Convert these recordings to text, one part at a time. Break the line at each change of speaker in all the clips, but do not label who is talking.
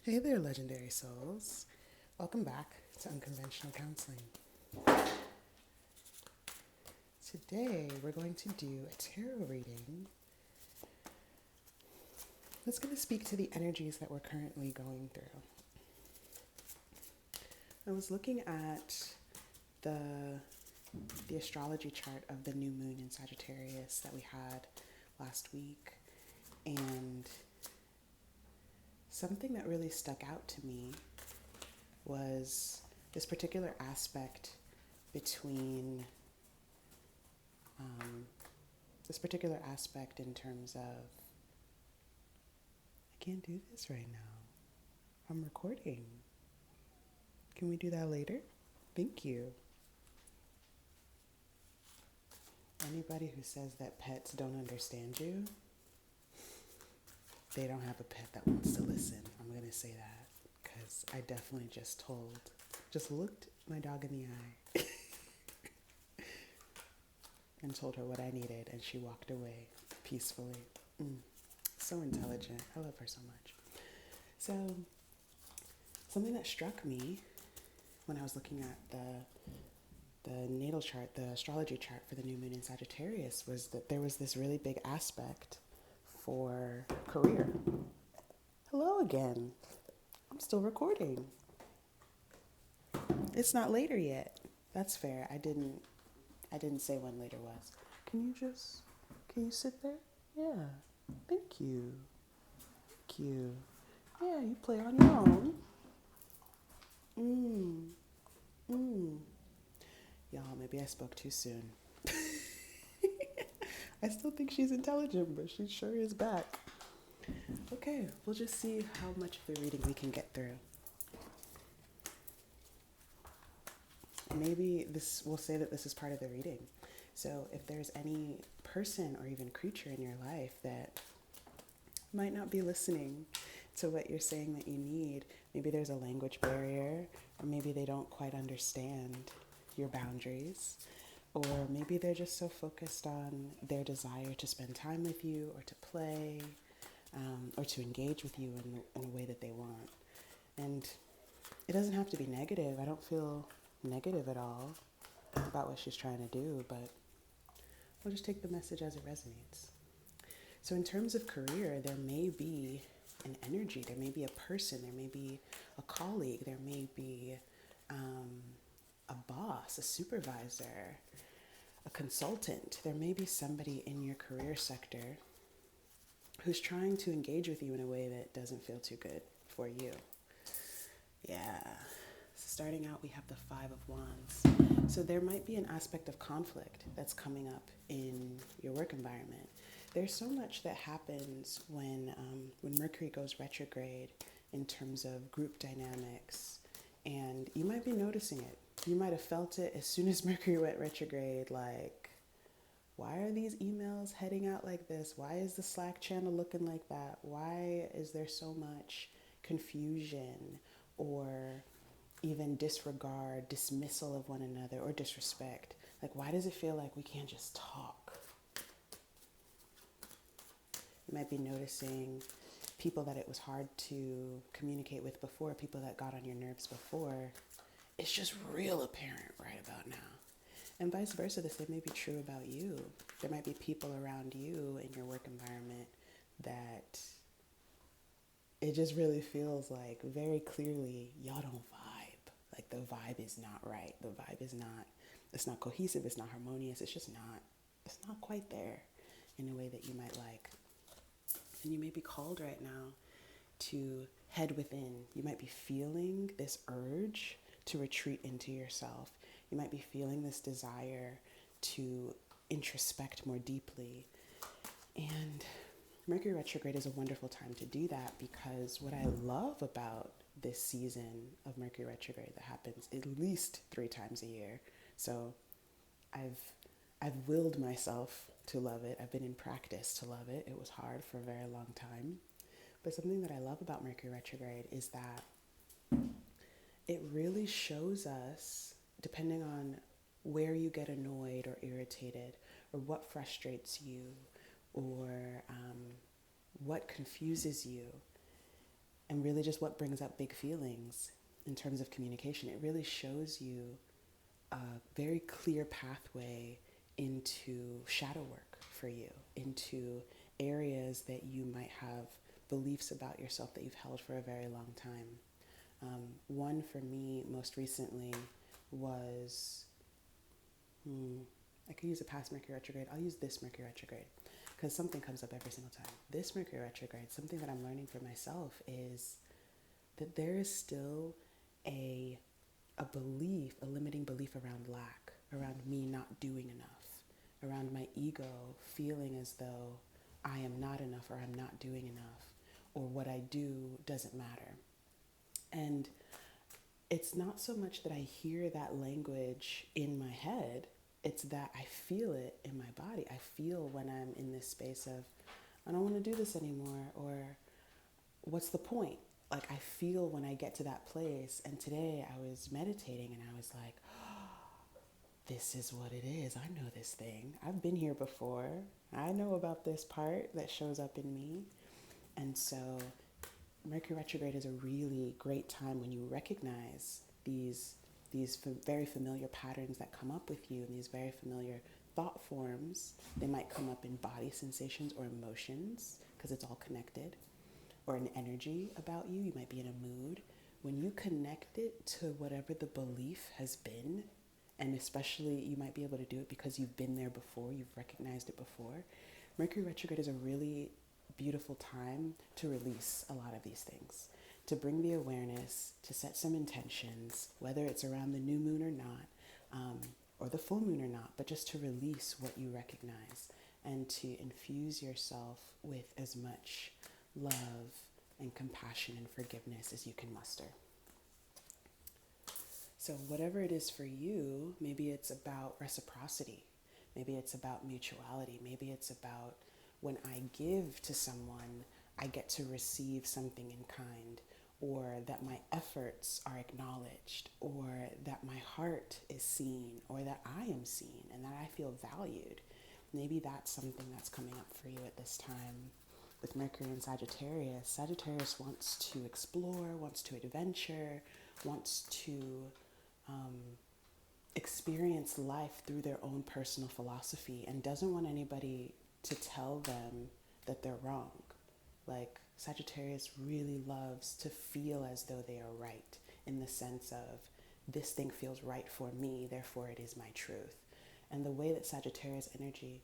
Hey there, legendary souls. Welcome back to Unconventional Counseling. Today, we're going to do a tarot reading that's going to speak to the energies that we're currently going through. I was looking at the astrology chart of the new moon in Sagittarius that we had last week, and something that really stuck out to me was this particular aspect between in terms of, I can't do this right now. I'm recording. Can we do that later? Thank you. Anybody who says that pets don't understand you, they don't have a pet that wants to listen. I'm going to say that because I definitely just looked my dog in the eye and told her what I needed, and she walked away peacefully. So intelligent. I love her so much. So, something that struck me when I was looking at the natal chart, the astrology chart for the new moon in Sagittarius, was that there was this really big aspect for career. Hello again. I'm still recording. It's not later yet. That's fair. I didn't say when later was. Can you sit there? Yeah. Thank you. Thank you. Yeah, you play on your own. Y'all, maybe I spoke too soon. I still think she's intelligent, but she sure is back. Okay, we'll just see how much of the reading we can get through. Maybe we'll say that this is part of the reading. So if there's any person or even creature in your life that might not be listening to what you're saying that you need, maybe there's a language barrier, or maybe they don't quite understand your boundaries, or maybe they're just so focused on their desire to spend time with you or to play, or to engage with you in a way that they want. And it doesn't have to be negative. I don't feel negative at all about what she's trying to do, but we'll just take the message as it resonates. So in terms of career, there may be an energy, there may be a person, there may be a colleague, there may be a boss, a supervisor, a consultant. There may be somebody in your career sector who's trying to engage with you in a way that doesn't feel too good for you. Yeah. So starting out, we have the Five of Wands. So there might be an aspect of conflict that's coming up in your work environment. There's so much that happens when Mercury goes retrograde in terms of group dynamics, and you might be noticing it. You might have felt it as soon as Mercury went retrograde, like, why are these emails heading out like this? Why is the Slack channel looking like that? Why is there so much confusion or even disregard, dismissal of one another, or disrespect? Like, why does it feel like we can't just talk? You might be noticing people that it was hard to communicate with before, people that got on your nerves before. It's just real apparent right about now. And vice versa, the same may be true about you. There might be people around you in your work environment that it just really feels like very clearly y'all don't vibe. Like the vibe is not right. The vibe is not, it's not cohesive, it's not harmonious, it's not quite there in a way that you might like. And you may be called right now to head within. You might be feeling this urge to retreat into yourself. You might be feeling this desire to introspect more deeply. And Mercury retrograde is a wonderful time to do that, because what I love about this season of Mercury retrograde that happens at least 3 times a year. So I've willed myself to love it. I've been in practice to love it. It was hard for a very long time. But something that I love about Mercury retrograde is that it really shows us, depending on where you get annoyed or irritated, or what frustrates you, or what confuses you, and really just what brings up big feelings in terms of communication. It really shows you a very clear pathway into shadow work for you, into areas that you might have beliefs about yourself that you've held for a very long time. One for me most recently was, I could use a past Mercury retrograde. I'll use this Mercury retrograde because something comes up every single time. This Mercury retrograde, something that I'm learning for myself is that there is still a belief, a limiting belief around lack, around me not doing enough, around my ego feeling as though I am not enough or I'm not doing enough, or what I do doesn't matter. And it's not so much that I hear that language in my head, it's that I feel it in my body. I feel when I'm in this space of, I don't want to do this anymore, or what's the point? Like I feel when I get to that place. And today I was meditating and I was like, oh, this is what it is. I know this thing. I've been here before. I know about this part that shows up in me. And so Mercury retrograde is a really great time when you recognize these very familiar patterns that come up with you, and these very familiar thought forms. They might come up in body sensations or emotions because it's all connected, or an energy about you. You might be in a mood. When you connect it to whatever the belief has been, and especially you might be able to do it because you've been there before, you've recognized it before. Mercury retrograde is a really beautiful time to release a lot of these things, to bring the awareness, to set some intentions, whether it's around the new moon or not, or the full moon or not, but just to release what you recognize and to infuse yourself with as much love and compassion and forgiveness as you can muster. So whatever it is for you, maybe it's about reciprocity, maybe it's about mutuality, maybe it's about when I give to someone, I get to receive something in kind, or that my efforts are acknowledged, or that my heart is seen, or that I am seen and that I feel valued. Maybe that's something that's coming up for you at this time. With Mercury in Sagittarius, Sagittarius wants to explore, wants to adventure, wants to experience life through their own personal philosophy, and doesn't want anybody to tell them that they're wrong. Like Sagittarius really loves to feel as though they are right, in the sense of, this thing feels right for me, therefore it is my truth. And the way that Sagittarius energy,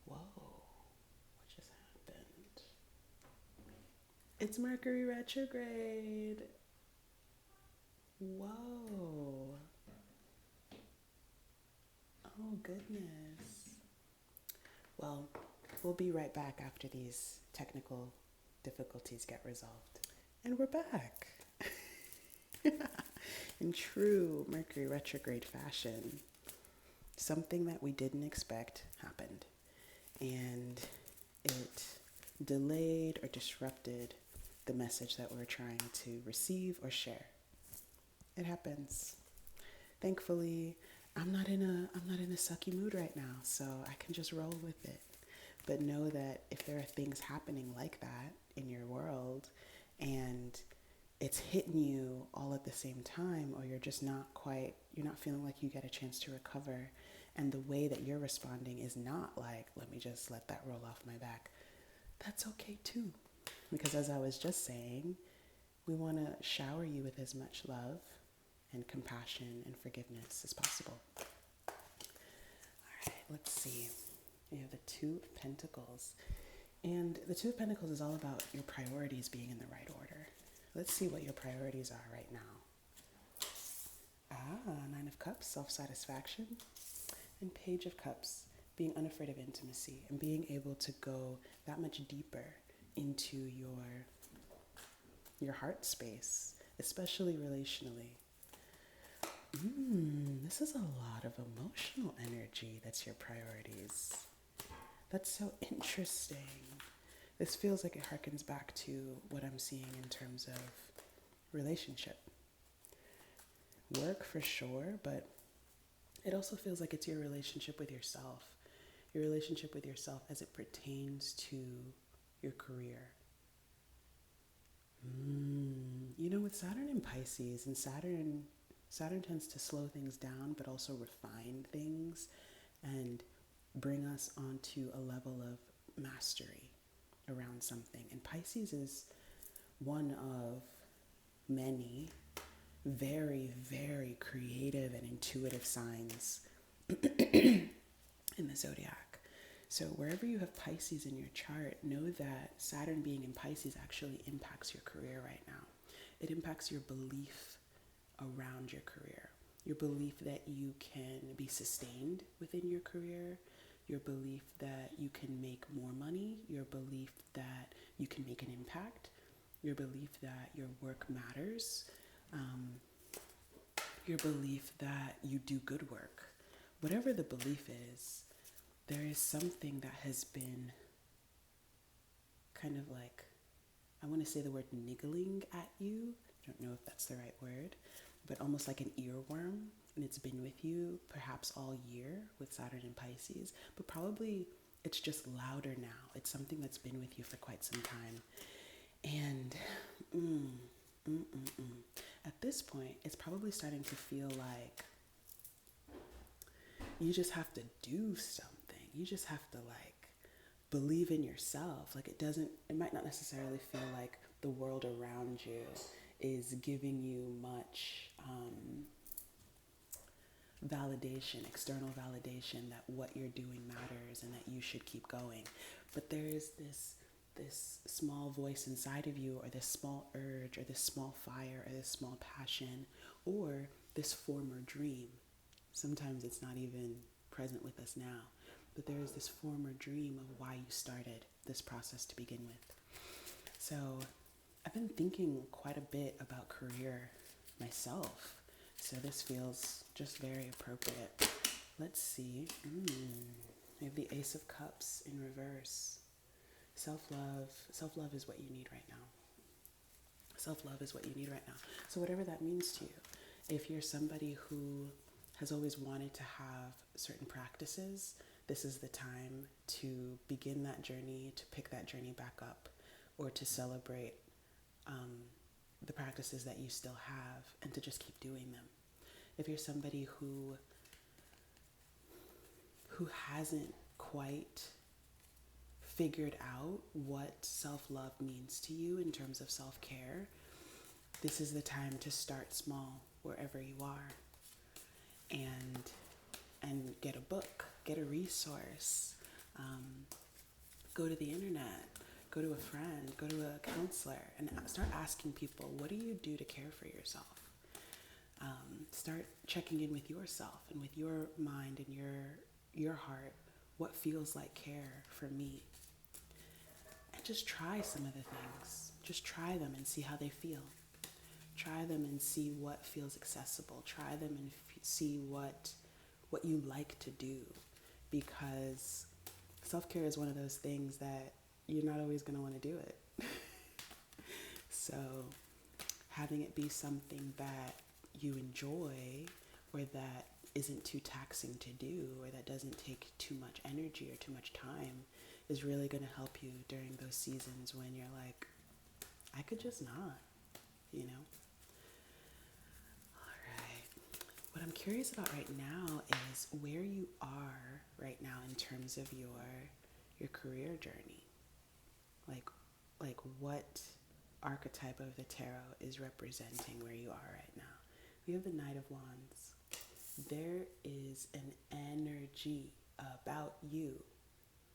whoa, what just happened? It's Mercury retrograde. Whoa. Oh, goodness. Well, we'll be right back after these technical difficulties get resolved. And we're back. In true Mercury retrograde fashion, something that we didn't expect happened. And it delayed or disrupted the message that we're trying to receive or share. It happens. Thankfully, I'm not in a sucky mood right now, so I can just roll with it. But know that if there are things happening like that in your world and it's hitting you all at the same time, or you're not feeling like you get a chance to recover, and the way that you're responding is not like, let me just let that roll off my back, that's okay too. Because as I was just saying, we want to shower you with as much love and compassion and forgiveness as possible. All right, let's see. We have the Two of Pentacles. And the Two of Pentacles is all about your priorities being in the right order. Let's see what your priorities are right now. Nine of Cups, self-satisfaction. And Page of Cups, being unafraid of intimacy and being able to go that much deeper into your heart space, especially relationally. This is a lot of emotional energy that's your priorities. That's so interesting. This feels like it harkens back to what I'm seeing in terms of relationship. Work for sure, but it also feels like it's your relationship with yourself. Your relationship with yourself as it pertains to your career. with Saturn in Pisces, and Saturn tends to slow things down, but also refine things and bring us onto a level of mastery around something. And Pisces is one of many very, very creative and intuitive signs in the zodiac. So wherever you have Pisces in your chart, know that Saturn being in Pisces actually impacts your career right now. It impacts your belief around your career, your belief that you can be sustained within your career, your belief that you can make more money, your belief that you can make an impact, your belief that your work matters, your belief that you do good work. Whatever the belief is, there is something that has been kind of like, I want to say the word niggling at you. I don't know if that's the right word, but almost like an earworm. And it's been with you perhaps all year with Saturn and Pisces, but probably it's just louder now. It's something that's been with you for quite some time. And at this point, it's probably starting to feel like you just have to do something. You just have to like believe in yourself. Like it might not necessarily feel like the world around you is giving you much validation, external validation that what you're doing matters and that you should keep going. But there is this small voice inside of you, or this small urge, or this small fire, or this small passion, or this former dream. Sometimes it's not even present with us now, but there is this former dream of why you started this process to begin with. So I've been thinking quite a bit about career myself, so this feels just very appropriate. Let's see. We have the Ace of Cups in reverse. Self-love is what you need right now. Self-love is what you need right now. So whatever that means to you, if you're somebody who has always wanted to have certain practices, this is the time to begin that journey, to pick that journey back up, or to celebrate the practices that you still have and to just keep doing them. If you're somebody who hasn't quite figured out what self-love means to you in terms of self-care, this is the time to start small wherever you are, and get a book, get a resource, go to the internet, go to a friend, go to a counselor, and start asking people, what do you do to care for yourself? Start checking in with yourself and with your mind and your heart. What feels like care for me? And just try some of the things. Just try them and see how they feel. Try them and see what feels accessible. Try them and see what you like to do, because self-care is one of those things that you're not always going to want to do it. So having it be something that you enjoy, or that isn't too taxing to do, or that doesn't take too much energy or too much time, is really going to help you during those seasons when you're like, I could just not, you know? All right. What I'm curious about right now is where you are right now in terms of your career journey. Like what archetype of the tarot is representing where you are right now. We have the Knight of Wands. There is an energy about you.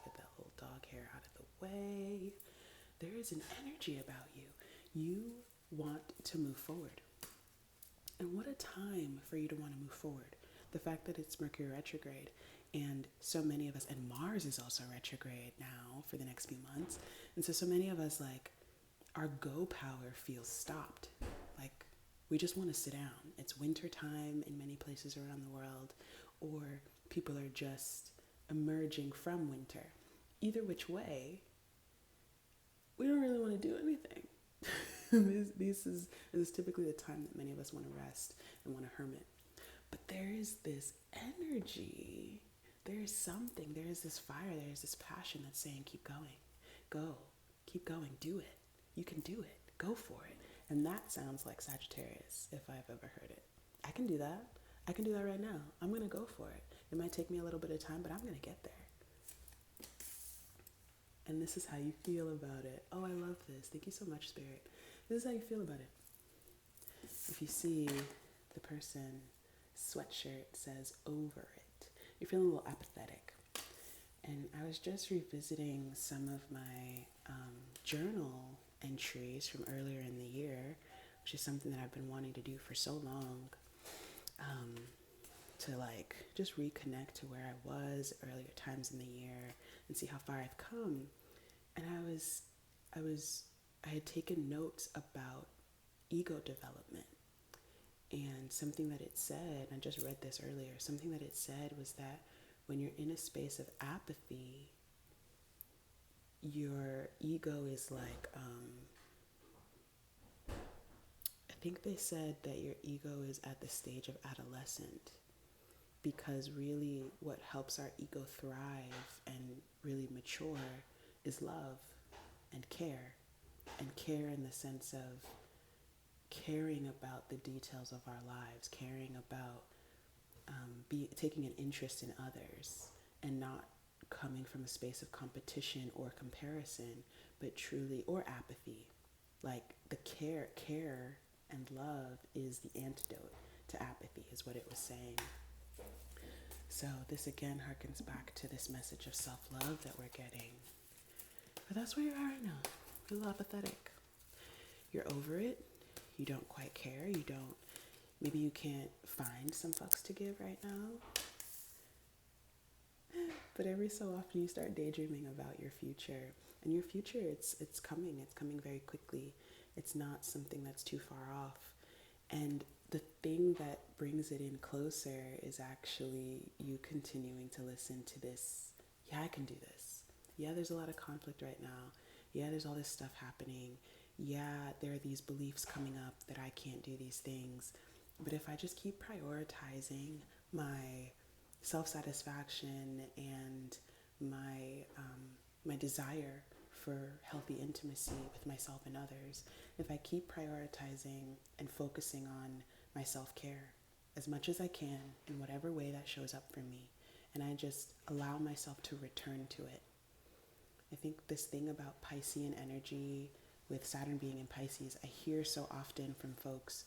Get that little dog hair out of the way. There is an energy about you. You want to move forward. And what a time for you to want to move forward. The fact that it's Mercury retrograde, and so many of us, and Mars is also retrograde now for the next few months. And so many of us, like, our go power feels stopped. Like, we just want to sit down. It's winter time in many places around the world, or people are just emerging from winter. Either which way, we don't really want to do anything. This is typically the time that many of us want to rest and want to hermit. But there is this energy, there is something, there is this fire, there is this passion that's saying, keep going, go, keep going, do it. You can do it, go for it. And that sounds like Sagittarius if I've ever heard it. I can do that. I can do that right now. I'm going to go for it. It might take me a little bit of time, but I'm going to get there. And this is how you feel about it. Oh, I love this. Thank you so much, Spirit. This is how you feel about it. If you see the person sweatshirt says over it, you're feeling a little apathetic. And I was just revisiting some of my journal entries from earlier in the year, which is something that I've been wanting to do for so long, to like just reconnect to where I was earlier times in the year and see how far I've come. And I had taken notes about ego development. And something that it said, I just read this earlier, something that it said was that when you're in a space of apathy, your ego is like, I think they said that your ego is at the stage of adolescent, because really what helps our ego thrive and really mature is love and care in the sense of caring about the details of our lives, caring about taking an interest in others, and not coming from a space of competition or comparison, but truly, or apathy. Like the care and love is the antidote to apathy, is what it was saying. So this again harkens back to this message of self-love that we're getting. But that's where you are right now. You're a little apathetic. You're over it. You don't quite care. Maybe you can't find some fucks to give right now. But every so often you start daydreaming about your future. And your future, it's coming. It's coming very quickly. It's not something that's too far off. And the thing that brings it in closer is actually you continuing to listen to this. Yeah, I can do this. Yeah, there's a lot of conflict right now. Yeah, there's all this stuff happening. Yeah, there are these beliefs coming up that I can't do these things. But if I just keep prioritizing my self-satisfaction and my desire for healthy intimacy with myself and others, if I keep prioritizing and focusing on my self-care as much as I can in whatever way that shows up for me, and I just allow myself to return to it. I think this thing about Piscean energy with Saturn being in Pisces, I hear so often from folks,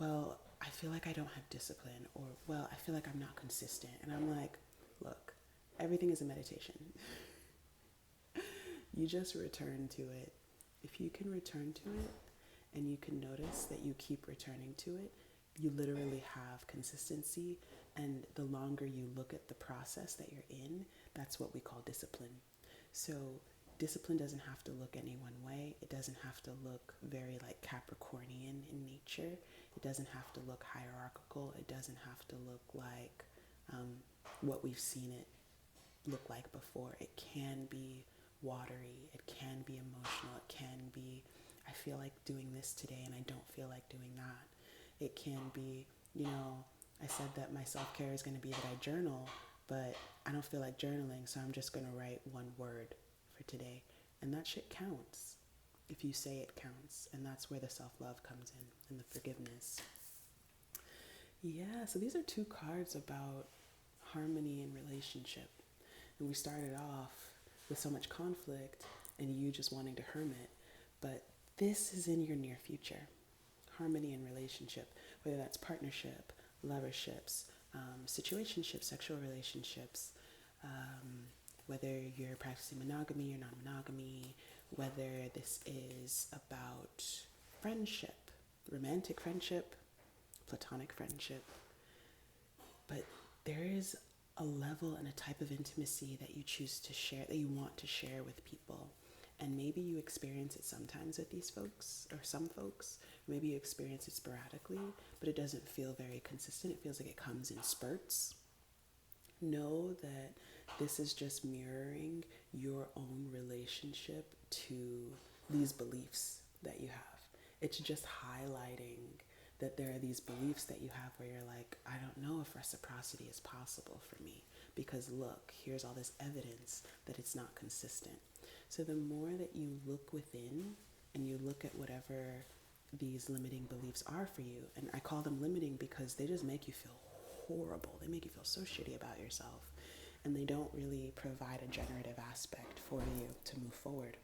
well, I feel like I don't have discipline, or, well, I feel like I'm not consistent. And I'm like, look, everything is a meditation. You just return to it. If you can return to it and you can notice that you keep returning to it, you literally have consistency. And the longer you look at the process that you're in, that's what we call discipline. So discipline doesn't have to look any one way. It doesn't have to look very like Capricornian in nature. It doesn't have to look hierarchical. It doesn't have to look like what we've seen it look like before. It can be watery. It can be emotional. It can be, I feel like doing this today and I don't feel like doing that. It can be, I said that my self-care is going to be that I journal, but I don't feel like journaling, so I'm just going to write one word for today. And that shit counts. If you say it counts. And that's where the self-love comes in and the forgiveness. Yeah, so these are two cards about harmony and relationship. And we started off with so much conflict and you just wanting to hermit. But this is in your near future. Harmony and relationship, whether that's partnership, loverships, situationships, sexual relationships, whether you're practicing monogamy or non-monogamy, whether this is about friendship, romantic friendship, platonic friendship. But there is a level and a type of intimacy that you choose to share, that you want to share with people. And maybe you experience it sometimes with these folks or some folks. Maybe you experience it sporadically, but it doesn't feel very consistent. It feels like it comes in spurts. Know that this is just mirroring your own relationship to these beliefs that you have. It's just highlighting that there are these beliefs that you have where you're like, I don't know if reciprocity is possible for me because look, here's all this evidence that it's not consistent. So the more that you look within and you look at whatever these limiting beliefs are for you. And I call them limiting because they just make you feel horrible. They make you feel so shitty about yourself. And they don't really provide a generative aspect for you to move forward.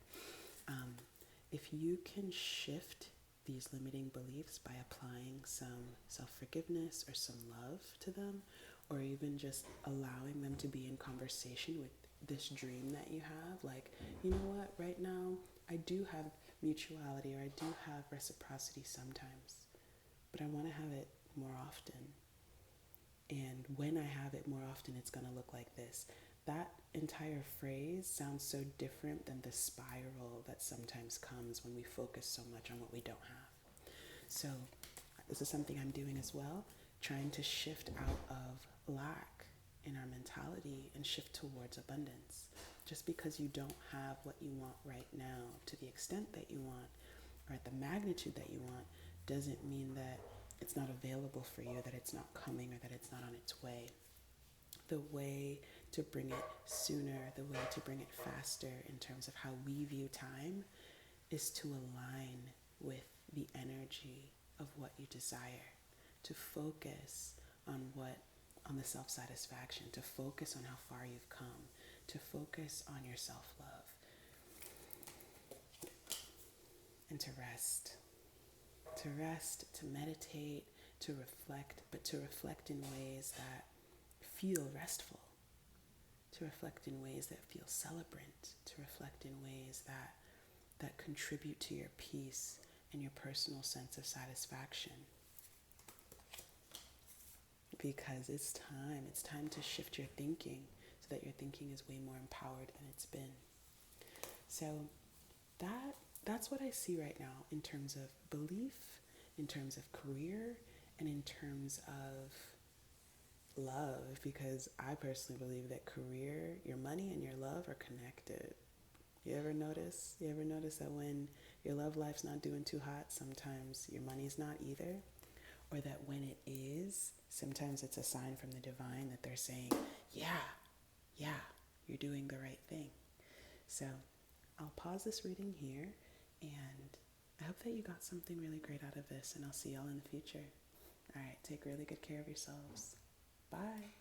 If you can shift these limiting beliefs by applying some self-forgiveness or some love to them, or even just allowing them to be in conversation with this dream that you have, like, you know what, right now I do have mutuality, or I do have reciprocity sometimes, but I want to have it more often. And when I have it more often, it's going to look like this. That entire phrase sounds so different than the spiral that sometimes comes when we focus so much on what we don't have. So this is something I'm doing as well, trying to shift out of lack in our mentality and shift towards abundance. Just because you don't have what you want right now to the extent that you want, or at the magnitude that you want, doesn't mean that it's not available for you, that it's not coming, or that it's not on its way. The way to bring it sooner, the way to bring it faster in terms of how we view time, is to align with the energy of what you desire, to focus on the self-satisfaction, to focus on how far you've come, to focus on your self-love, and to rest, to meditate, to reflect, but to reflect in ways that feel restful, to reflect in ways that feel celebrant, to reflect in ways that contribute to your peace and your personal sense of satisfaction. Because it's time to shift your thinking so that your thinking is way more empowered than it's been. So that's what I see right now in terms of belief, in terms of career, and in terms of love, because I personally believe that career, your money, and your love are connected. You ever notice that when your love life's not doing too hot, sometimes your money's not either? Or that when it is, sometimes it's a sign from the divine that they're saying, yeah, you're doing the right thing. So I'll pause this reading here, and I hope that you got something really great out of this, and I'll see y'all in the future. All right, take really good care of yourselves. Bye.